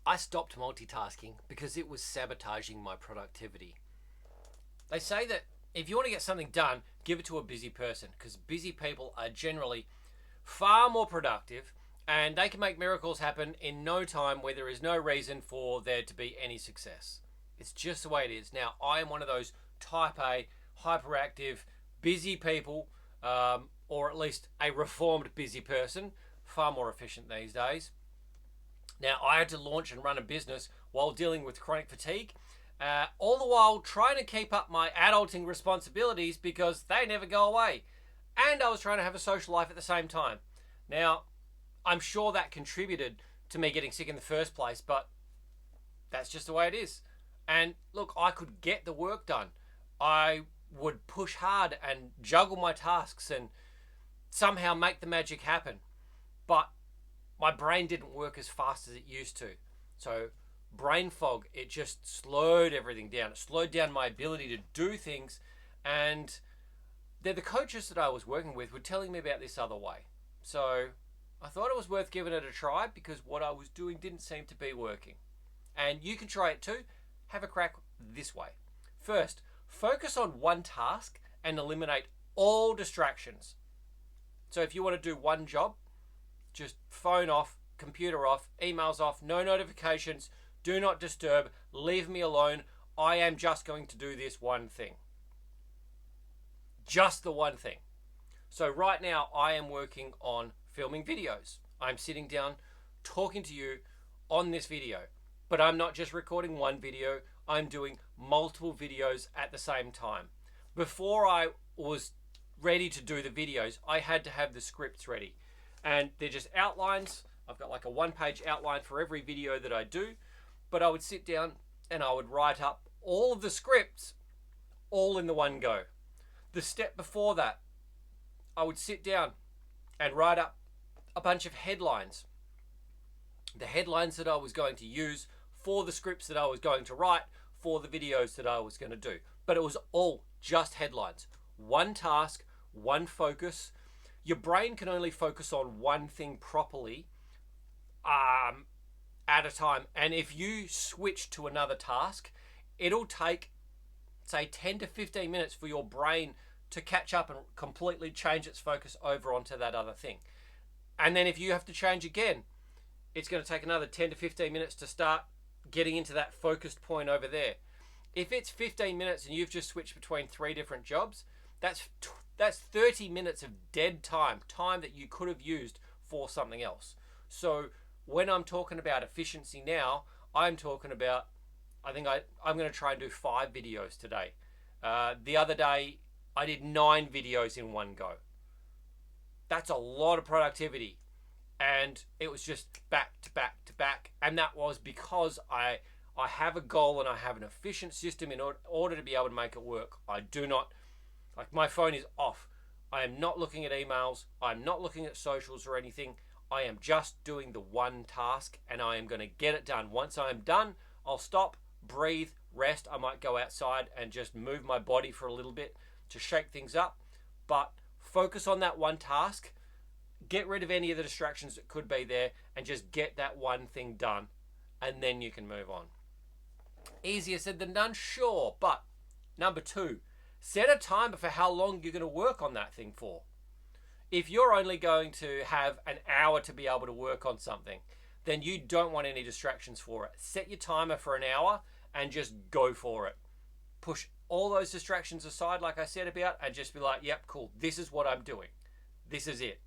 I stopped multitasking because it was sabotaging my productivity. They say that if you want to get something done, give it to a busy person because busy people are generally far more productive and they can make miracles happen in no time where there is no reason for there to be any success. It's just the way it is. Now, I am one of those type A, hyperactive, busy people, or at least a reformed busy person, far more efficient these days. Now, I had to launch and run a business while dealing with chronic fatigue, all the while trying to keep up my adulting responsibilities because they never go away. And I was trying to have a social life at the same time. Now, I'm sure that contributed to me getting sick in the first place, but that's just the way it is. And look, I could get the work done. I would push hard and juggle my tasks and somehow make the magic happen. But my brain didn't work as fast as it used to. So brain fog, it just slowed everything down. It slowed down my ability to do things. And the coaches that I was working with were telling me about this other way. So I thought it was worth giving it a try because what I was doing didn't seem to be working. And you can try it too. Have a crack this way. First, focus on one task and eliminate all distractions. So if you want to do one job, just phone off, computer off, emails off, no notifications, do not disturb, leave me alone. I am just going to do this one thing. Just the one thing. So right now I am working on filming videos. I'm sitting down talking to you on this video, but I'm not just recording one video, I'm doing multiple videos at the same time. Before I was ready to do the videos, I had to have the scripts ready. And they're just outlines. I've got like a one-page outline for every video that I do, but I would sit down and I would write up all of the scripts all in the one go. The step before that, I would sit down and write up a bunch of headlines. The headlines that I was going to use for the scripts that I was going to write for the videos that I was going to do. But it was all just headlines. One task, one focus. Your brain can only focus on one thing properly at a time. And if you switch to another task, it'll take, say, 10 to 15 minutes for your brain to catch up and completely change its focus over onto that other thing. And then if you have to change again, it's going to take another 10 to 15 minutes to start getting into that focused point over there. If it's 15 minutes and you've just switched between 3 different jobs, that's 30 minutes of dead time that you could have used for something else. So when I'm talking about efficiency now, I'm talking about, I'm going to try and do 5 videos today. The other day, I did 9 videos in one go. That's a lot of productivity. And it was just back to back to back. And that was because I have a goal and I have an efficient system in order to be able to make it work. I do not, like my phone is off. I am not looking at emails. I'm not looking at socials or anything. I am just doing the one task and I am going to get it done. Once I'm done, I'll stop, breathe, rest. I might go outside and just move my body for a little bit to shake things up. But focus on that one task. Get rid of any of the distractions that could be there and just get that one thing done. And then you can move on. Easier said than done, sure. But number 2, set a timer for how long you're going to work on that thing for. If you're only going to have an hour to be able to work on something, then you don't want any distractions for it. Set your timer for an hour and just go for it. Push all those distractions aside, like I said about, and just be like, yep, cool. This is what I'm doing. This is it.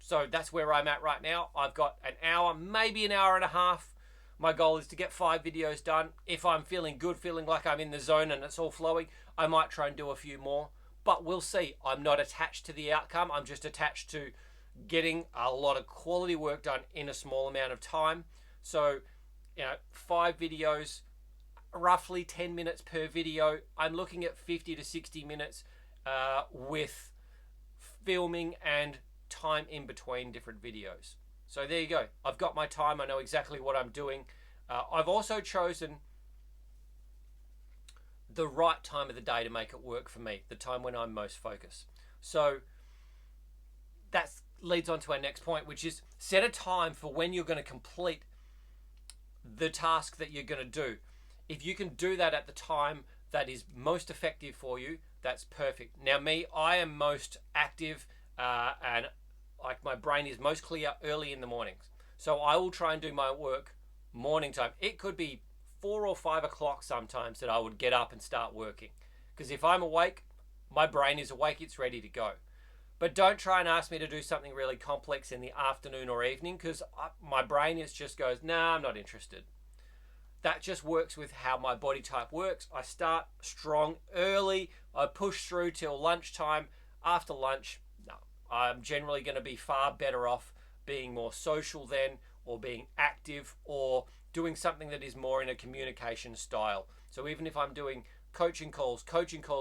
So that's where I'm at right now. I've got an hour, maybe an hour and a half. My goal is to get 5 videos done. If I'm feeling good, feeling like I'm in the zone and it's all flowing, I might try and do a few more. But we'll see. I'm not attached to the outcome. I'm just attached to getting a lot of quality work done in a small amount of time. So, 5 videos, roughly 10 minutes per video. I'm looking at 50 to 60 minutes with filming and time in between different videos. So there you go. I've got my time. I know exactly what I'm doing. I've also chosen the right time of the day to make it work for me, the time when I'm most focused. So that leads on to our next point, which is set a time for when you're going to complete the task that you're going to do. If you can do that at the time that is most effective for you, that's perfect. Now, me, I am most active and like my brain is most clear early in the mornings. So I will try and do my work morning time. It could be 4 or 5 o'clock sometimes that I would get up and start working. Because if I'm awake, my brain is awake, it's ready to go. But don't try and ask me to do something really complex in the afternoon or evening because my brain is just goes, nah, I'm not interested. That just works with how my body type works. I start strong early. I push through till lunchtime. After lunch, no. I'm generally going to be far better off being more social then, or being active, or doing something that is more in a communication style. So even if I'm doing coaching calls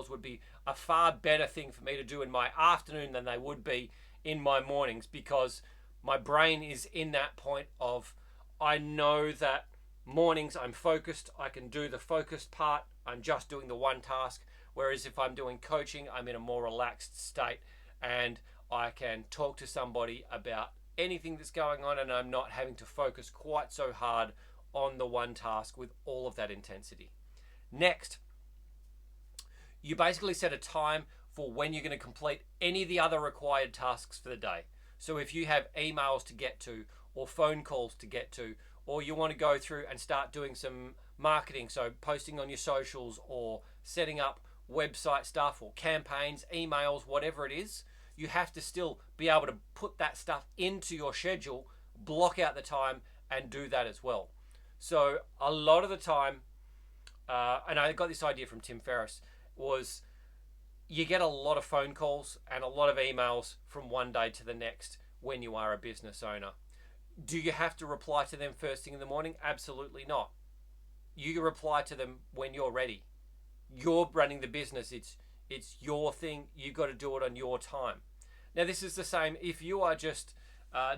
would be a far better thing for me to do in my afternoon than they would be in my mornings, because my brain is in that point of, I know that mornings I'm focused, I can do the focused part, I'm just doing the one task. Whereas if I'm doing coaching, I'm in a more relaxed state and I can talk to somebody about anything that's going on, and I'm not having to focus quite so hard on the one task with all of that intensity. Next, you basically set a time for when you're going to complete any of the other required tasks for the day. So if you have emails to get to, or phone calls to get to, or you want to go through and start doing some marketing, so posting on your socials or setting up website stuff or campaigns, emails, whatever it is, you have to still be able to put that stuff into your schedule, block out the time and do that as well. So a lot of the time, and I got this idea from Tim Ferriss, was you get a lot of phone calls and a lot of emails from one day to the next when you are a business owner. Do you have to reply to them first thing in the morning? Absolutely not. You reply to them when you're ready. You're running the business. It's your thing. You've got to do it on your time. Now, this is the same if you are just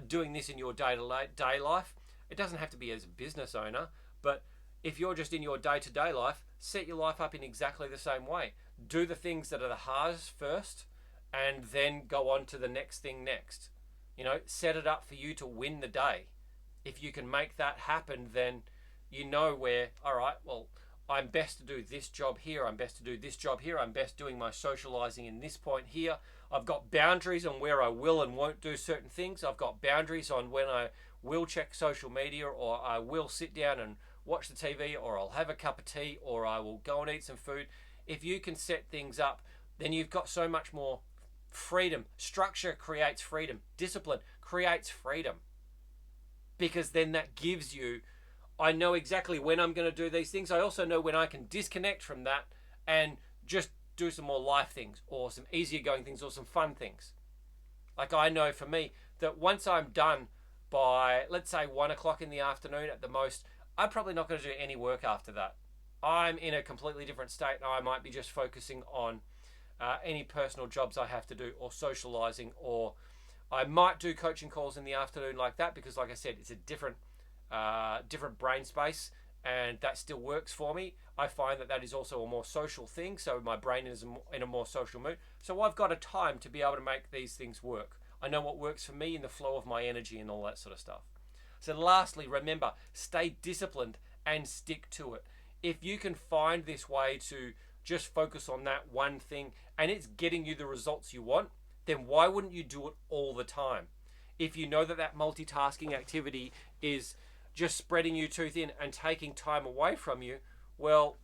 doing this in your day-to-day life. It doesn't have to be as a business owner, but if you're just in your day-to-day life, set your life up in exactly the same way. Do the things that are the hardest first, and then go on to the next thing next. You know, set it up for you to win the day. If you can make that happen, then you know where, all right, well, I'm best to do this job here, I'm best to do this job here, I'm best doing my socializing in this point here. I've got boundaries on where I will and won't do certain things. I've got boundaries on when I will check social media, or I will sit down and watch the TV, or I'll have a cup of tea, or I will go and eat some food. If you can set things up, then you've got so much more freedom. Structure creates freedom. Discipline creates freedom. Because then that gives you, I know exactly when I'm going to do these things. I also know when I can disconnect from that and just do some more life things, or some easier going things, or some fun things. Like, I know for me that once I'm done by, let's say, 1 o'clock in the afternoon at the most, I'm probably not going to do any work after that. I'm in a completely different state, and I might be just focusing on any personal jobs I have to do, or socializing, or I might do coaching calls in the afternoon like that, because like I said, it's a different brain space, and that still works for me. I find that is also a more social thing, so my brain is in a more social mood. So I've got a time to be able to make these things work. I know what works for me in the flow of my energy and all that sort of stuff. So lastly, remember, stay disciplined and stick to it. If you can find this way to just focus on that one thing and it's getting you the results you want, then why wouldn't you do it all the time? If you know that multitasking activity is just spreading you too thin and taking time away from you, well,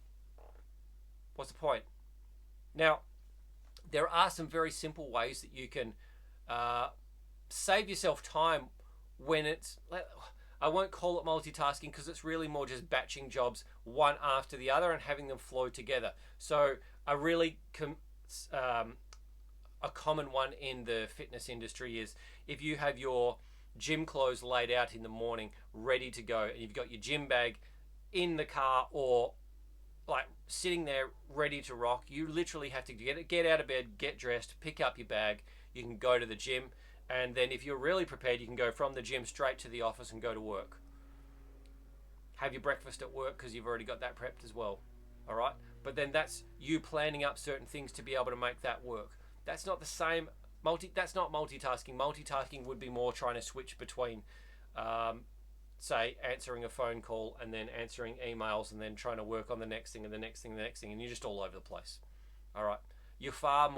what's the point? Now, there are some very simple ways that you can save yourself time when it's, I won't call it multitasking, because it's really more just batching jobs one after the other and having them flow together. So a really a common one in the fitness industry is if you have your gym clothes laid out in the morning ready to go, and you've got your gym bag in the car or like sitting there ready to rock, you literally have to get out of bed, get dressed, pick up your bag, you can go to the gym, and then if you're really prepared, you can go from the gym straight to the office and go to work. Have your breakfast at work because you've already got that prepped as well. All right? But then that's you planning up certain things to be able to make that work. That's not the same. That's not multitasking. Multitasking would be more trying to switch between say, answering a phone call and then answering emails and then trying to work on the next thing and the next thing and the next thing, and you're just all over the place. All right, you're far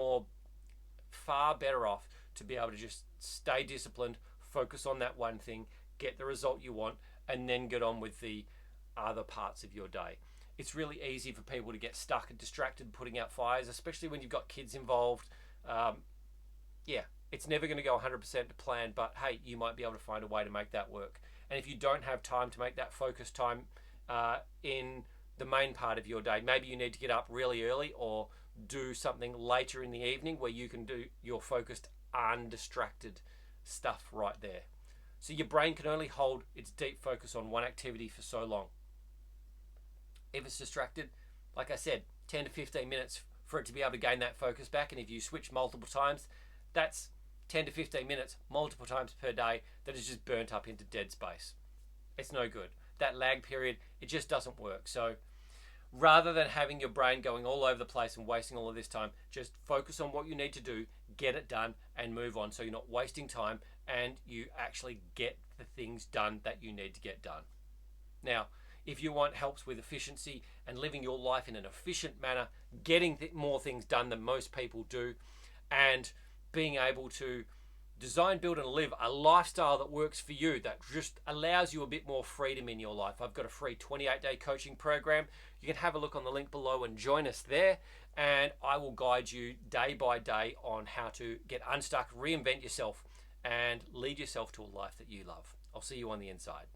better off to be able to just stay disciplined, focus on that one thing, get the result you want, and then get on with the other parts of your day. It's really easy for people to get stuck and distracted putting out fires, especially when you've got kids involved. Yeah, it's never going to go 100% to plan, but hey, you might be able to find a way to make that work. And if you don't have time to make that focus time in the main part of your day, maybe you need to get up really early or do something later in the evening where you can do your focused, undistracted stuff right there. So your brain can only hold its deep focus on one activity for so long. If it's distracted, like I said, 10 to 15 minutes for it to be able to gain that focus back. And if you switch multiple times, that's 10 to 15 minutes multiple times per day that is just burnt up into dead space. It's no good. That lag period, it just doesn't work. So rather than having your brain going all over the place and wasting all of this time, just focus on what you need to do, get it done, and move on so you're not wasting time and you actually get the things done that you need to get done. Now, if you want helps with efficiency and living your life in an efficient manner, getting more things done than most people do, and being able to design, build, and live a lifestyle that works for you, that just allows you a bit more freedom in your life, I've got a free 28-day coaching program. You can have a look on the link below and join us there, and I will guide you day by day on how to get unstuck, reinvent yourself, and lead yourself to a life that you love. I'll see you on the inside.